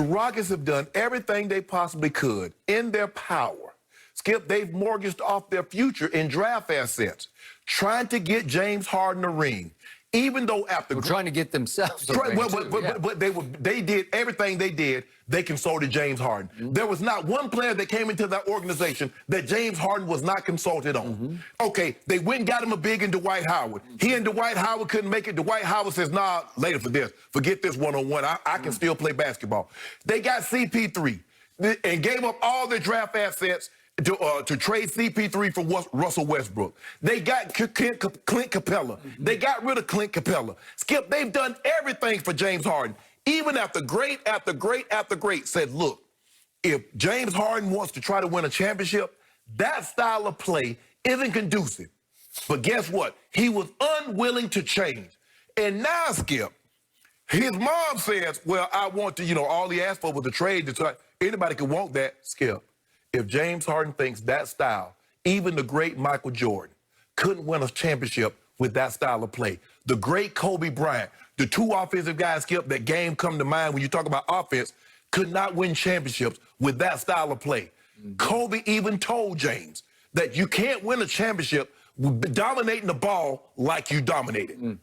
The Rockets have done everything they possibly could in their power. Skip, they've mortgaged off their future in draft assets, trying to get James Harden a ring. Even though after trying to get themselves a ring, but they did everything they did. They consulted James Harden. Mm-hmm. There was not one player that came into that organization that James Harden was not consulted on. Mm-hmm. Okay, they went and got him a big in Dwight Howard. Mm-hmm. He and Dwight Howard couldn't make it. Dwight Howard says, nah, later for this. Forget this one-on-one. I can still play basketball. They got CP3 and gave up all their draft assets to trade CP3 for Russell Westbrook. They got Clint Capella. Mm-hmm. They got rid of Clint Capella. Skip, they've done everything for James Harden. Even after great after great after great said, look, if James Harden wants to try to win a championship, that style of play isn't conducive. But guess what? He was unwilling to change. And now, Skip, his mom says, well, I want to, all he asked for was a trade. Anybody can want that, Skip. If James Harden thinks that style, even the great Michael Jordan couldn't win a championship with that style of play. The great Kobe Bryant, the two offensive guys, Skip, that game come to mind when you talk about offense, could not win championships with that style of play. Mm-hmm. Kobe even told James that you can't win a championship dominating the ball like you dominated. Mm.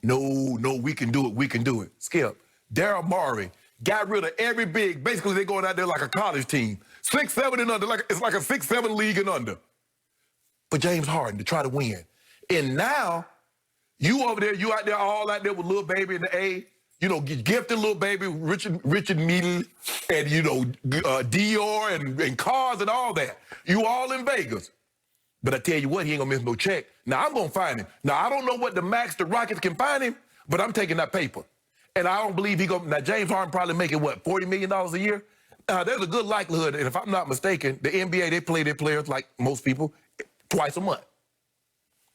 No, we can do it, we can do it. Skip, Daryl Morey got rid of every big. Basically, they're going out there like a college team. 6'7" and under, it's like a 6'7" league and under. For James Harden to try to win. And now, you over there, you out there, all out there with Lil Baby in the A, gifted Lil Baby, Richard Needle, and, Dior and cars and all that. You all in Vegas. But I tell you what, he ain't gonna miss no check. Now, I'm gonna find him. Now, I don't know what the max the Rockets can find him, but I'm taking that paper. And I don't believe now James Harden probably making, what, $40 million a year? There's a good likelihood, and if I'm not mistaken, the NBA, they play their players, like most people, twice a month.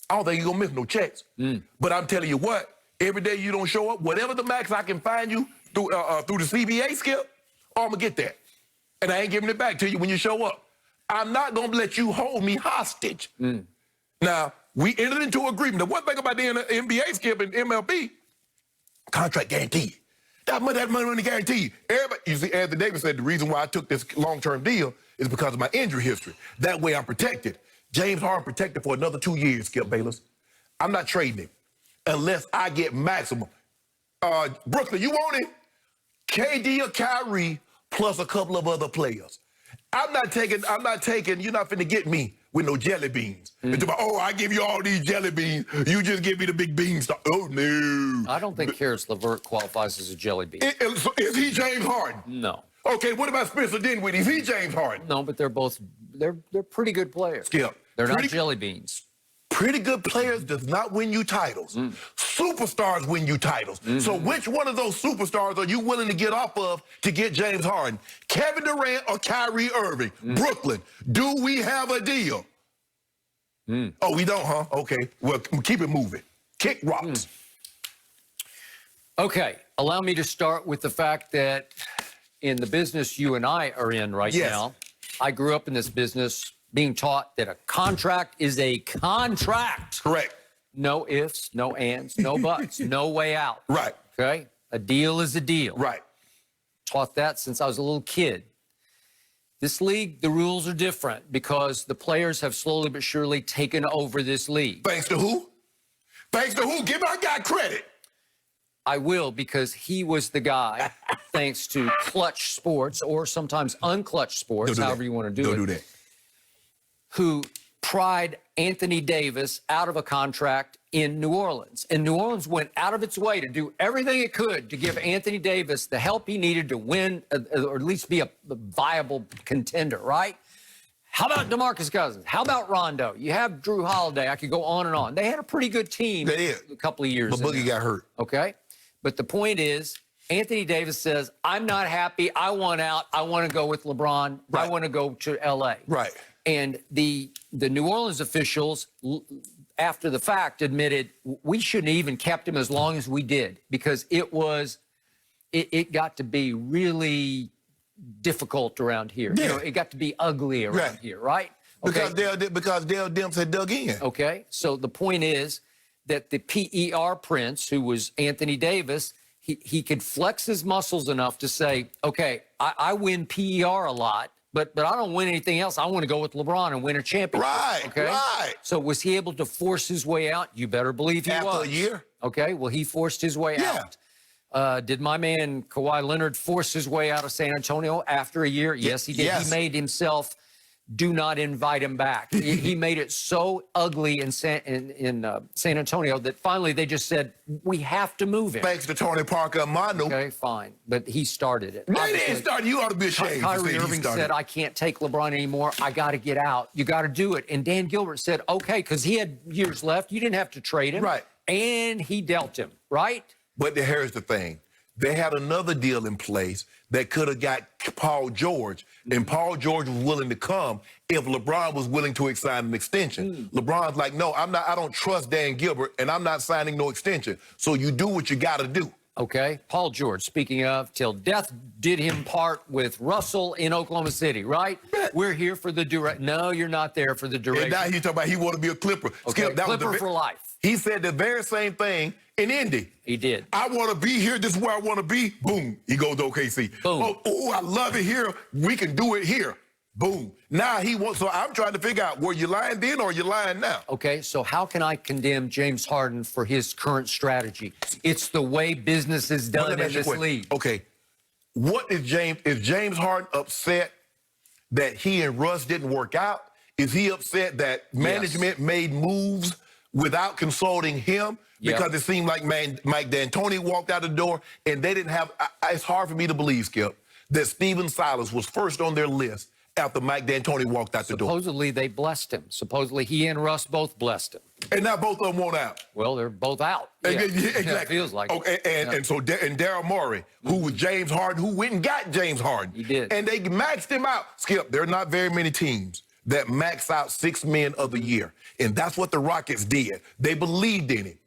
I don't think you're going to miss no checks. Mm. But I'm telling you what, every day you don't show up, whatever the max I can find you through the CBA, Skip, I'm going to get that. And I ain't giving it back to you when you show up. I'm not going to let you hold me hostage. Mm. Now, we entered into an agreement. The one thing about the NBA, Skip, and MLB, contract guaranteed. That money guaranteed. Everybody, you see, Anthony Davis said the reason why I took this long-term deal is because of my injury history. That way I'm protected. James Harden protected for another 2 years, Skip Bayless. I'm not trading him unless I get maximum. Brooklyn, you want it? KD or Kyrie plus a couple of other players. I'm not taking, you're not finna get me with no jelly beans. Mm. It's about, I give you all these jelly beans. You just give me the big beans. Oh, no. I don't think Karis LeVert qualifies as a jelly bean. Is he James Harden? No. Okay, what about Spencer Dinwiddie? Is he James Harden? No, but they're pretty good players. Skip. They're not jelly beans. Pretty good players does not win you titles. Mm. Superstars win you titles. Mm-hmm. So which one of those superstars are you willing to get off of to get James Harden? Kevin Durant or Kyrie Irving? Mm. Brooklyn, do we have a deal? Mm. Oh, we don't, huh? Okay, well, keep it moving. Kick rocks. Mm. Okay, allow me to start with the fact that in the business you and I are in right now, I grew up in this business being taught that a contract is a contract. Correct. No ifs, no ands, no buts, no way out. Right. Okay? A deal is a deal. Right. Taught that since I was a little kid. This league, the rules are different because the players have slowly but surely taken over this league. Thanks to who? Thanks to who? Give our guy credit. I will, because he was the guy, thanks to Clutch Sports, or sometimes Unclutch Sports, however you want to do it, who pried Anthony Davis out of a contract in New Orleans. And New Orleans went out of its way to do everything it could to give Anthony Davis the help he needed to win, or at least be a viable contender, right? How about DeMarcus Cousins? How about Rondo? You have Drew Holiday. I could go on and on. They had a pretty good team a couple of years ago. But Boogie got hurt. Okay? But the point is, Anthony Davis says, I'm not happy. I want out. I want to go with LeBron. Right. I want to go to L.A. Right. And the New Orleans officials, after the fact, admitted we shouldn't have even kept him as long as we did, because it got to be really difficult around here. Yeah. You know, it got to be ugly around here, right? Okay. Because Dale Demps had dug in. Okay. So the point is that the PER prince, who was Anthony Davis, he could flex his muscles enough to say, okay, I win PER a lot, but I don't win anything else. I want to go with LeBron and win a championship. Right, okay? right. So was he able to force his way out? You better believe he was. After a year? Okay, well, he forced his way out. Did my man Kawhi Leonard force his way out of San Antonio after a year? Yes, he did. Yes. He made himself, do not invite him back. He made it so ugly in San Antonio that finally they just said, we have to move him. Thanks to Tony Parker and Manu. Okay, fine. But he started it. No, he didn't start. You ought to be ashamed. Kyrie Irving said, I can't take LeBron anymore. I got to get out. You got to do it. And Dan Gilbert said, okay, because he had years left. You didn't have to trade him. Right. And he dealt him, right? But here's the thing. They had another deal in place that could have got Paul George, and Paul George was willing to come if LeBron was willing to sign an extension. LeBron's like, no, I don't trust Dan Gilbert, and I'm not signing no extension. So you do what you got to do. Okay. Paul George, speaking of, till death did him part with Russell in Oklahoma City, right? We're here for the duration. No, you're not there for the duration. And now he's talking about he want to be a Clipper. Okay, Skip, that Clipper was for life. He said the very same thing in Indy. He did. I want to be here. This is where I want to be. Boom. He goes to OKC. Boom. Oh, I love it here. We can do it here. Boom. Now he wants. So I'm trying to figure out, were you lying then or are you lying now? Okay, so how can I condemn James Harden for his current strategy? It's the way business is done in this league. Okay. What is James Harden upset that he and Russ didn't work out? Is he upset that management made moves without consulting him? Because it seemed like Mike D'Antoni walked out the door and they didn't have, it's hard for me to believe, Skip, that Steven Silas was first on their list after Mike D'Antoni walked out the door. Supposedly they blessed him. Supposedly he and Russ both blessed him. And now both of them want out. Well, they're both out. Exactly. It feels like okay, and so Daryl Morey, who was James Harden, who went and got James Harden. He did. And they maxed him out. Skip, there are not very many teams that max out 6 men of the year. And that's what the Rockets did. They believed in him.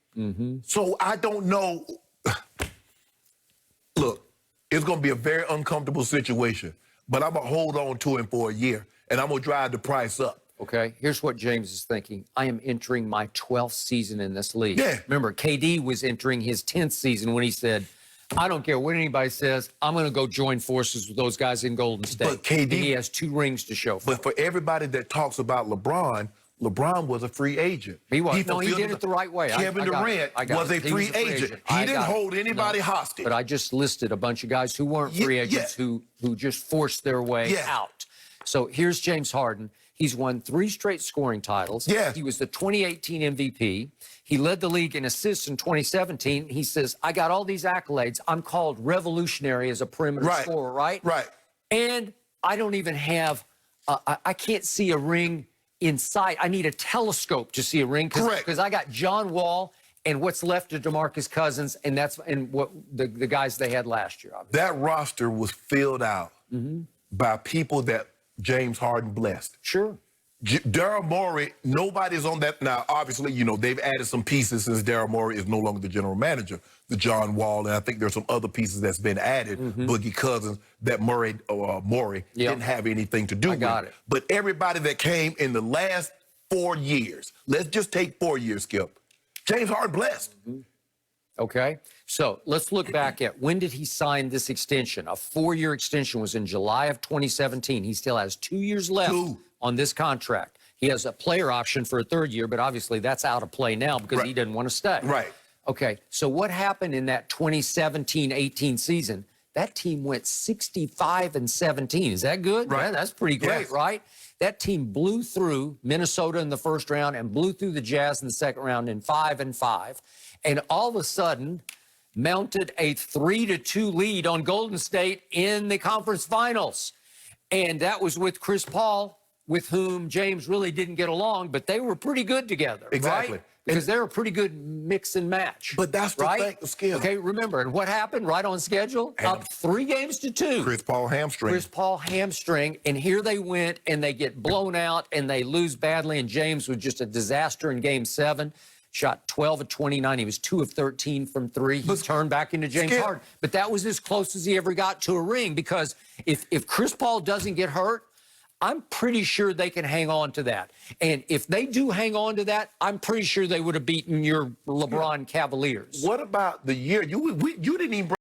So I don't know. Look, it's going to be a very uncomfortable situation, but I'm going to hold on to him for a year, and I'm going to drive the price up. Okay, here's what James is thinking. I am entering my 12th season in this league. Yeah. Remember, KD was entering his 10th season when he said, I don't care what anybody says, I'm going to go join forces with those guys in Golden State. But KD, and he has 2 rings to show for But for everybody that talks about LeBron was a free agent. He was. No, he did it the right way. Kevin Durant was a free agent. He didn't hold anybody hostage. But I just listed a bunch of guys who weren't free agents who just forced their way out. So here's James Harden. He's won 3 straight scoring titles. Yeah. He was the 2018 MVP. He led the league in assists in 2017. He says, I got all these accolades. I'm called revolutionary as a perimeter scorer, right? Right. And I don't even have, I can't see a ring in sight. I need a telescope to see a ring. Correct. Because I got John Wall and what's left of DeMarcus Cousins, and that's what the guys they had last year. Obviously. That roster was filled out by people that James Harden blessed. Sure. Daryl Morey, nobody's on that. Now, obviously, you know, they've added some pieces since Daryl Morey is no longer the general manager, the John Wall, and I think there's some other pieces that's been added, Boogie Cousins, that Morey didn't have anything to do with. Got it. But everybody that came in the last 4 years, let's just take 4 years, Skip, James Harden blessed. Okay, so let's look back at when did he sign this extension? A 4-year extension was in July of 2017. He still has 2 years left on this contract. He has a player option for a 3rd year, but obviously that's out of play now because he didn't want to stay. Right. Okay, so what happened in that 2017-18 season? That team went 65-17. Is that good? Right. Yeah, that's pretty great, right? That team blew through Minnesota in the first round and blew through the Jazz in the second round in 5-5. And all of a sudden, mounted a 3-2 lead on Golden State in the conference finals. And that was with Chris Paul, with whom James really didn't get along, but they were pretty good together. Exactly. Right? Because they're a pretty good mix and match. But that's the thing, the skill. Okay, remember, and what happened right on schedule? Up 3-2. Chris Paul hamstring. Chris Paul hamstring, and here they went, and they get blown out, and they lose badly, and James was just a disaster in Game 7. Shot 12 of 29. He was 2 of 13 from 3. He turned back into James Harden. But that was as close as he ever got to a ring, because if Chris Paul doesn't get hurt, I'm pretty sure they can hang on to that. And if they do hang on to that, I'm pretty sure they would have beaten your LeBron Cavaliers. What about the year? You didn't even